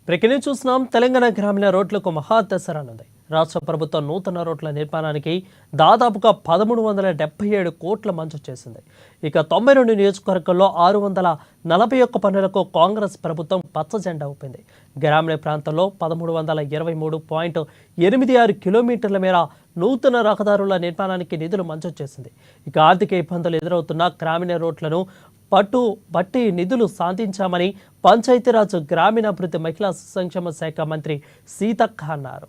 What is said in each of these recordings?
ప్రకిని చూస్తున్నాం. తెలంగాణ గ్రామీణ రోడ్లకు మహా దసరానుంది. రాష్ట్ర ప్రభుత్వం నూతన రోడ్ల నిర్మాణానికి దాదాపుగా 1377 కోట్ల మంజూరు చేసింది. ఇక 92 నియోజకవర్గాల్లో 641 పనులకు కాంగ్రెస్ ప్రభుత్వం పచ్చ జెండా ఊపింది. గ్రామీణ ప్రాంతంలో 1323.86 కిలోమీటర్ల మేర నూతన రహదారుల నిర్మాణానికి నిధులు మంజూరు చేసింది. ఇక ఆర్థిక ఇబ్బందులు ఎదురవుతున్న గ్రామీణ రోడ్లను బట్టి నిధులు సాధించామని పంచాయతీరాజ్ గ్రామీణాభివృద్ధి మహిళా సంక్షేమ శాఖ మంత్రి సీతక్క అన్నారు.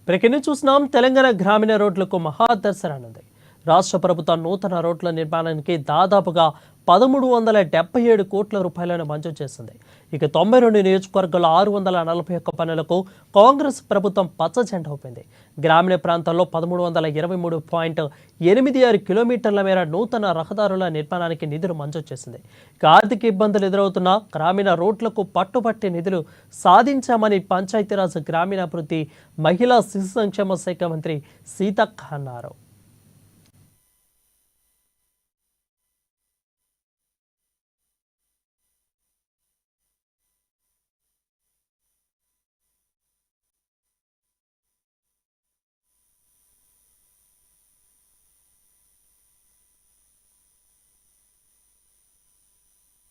ప్రకిని చూస్తున్నాం. తెలంగాణ గ్రామీణ రోడ్లకు మహా దసరానుంది. రాష్ట్ర ప్రభుత్వం నూతన రోడ్ల నిర్మాణానికి దాదాపుగా 1377 కోట్ల రూపాయలను మంజూరు చేసింది. ఇక 92 నియోజకవర్గాల్లో 641 పనులకు కాంగ్రెస్ ప్రభుత్వం పచ్చ జెండా ఊపింది. గ్రామీణ ప్రాంతాల్లో 1323.86 కిలోమీటర్ల మేర నూతన రహదారుల నిర్మాణానికి నిధులు మంజూరు చేసింది. ఇక ఆర్థిక ఇబ్బందులు ఎదురవుతున్న గ్రామీణ రోడ్లకు పట్టుబట్టి నిధులు సాధించామని పంచాయతీరాజ్ గ్రామీణాభివృద్ధి మహిళా శిశు సంక్షేమ శాఖ మంత్రి సీతక్క అన్నారు.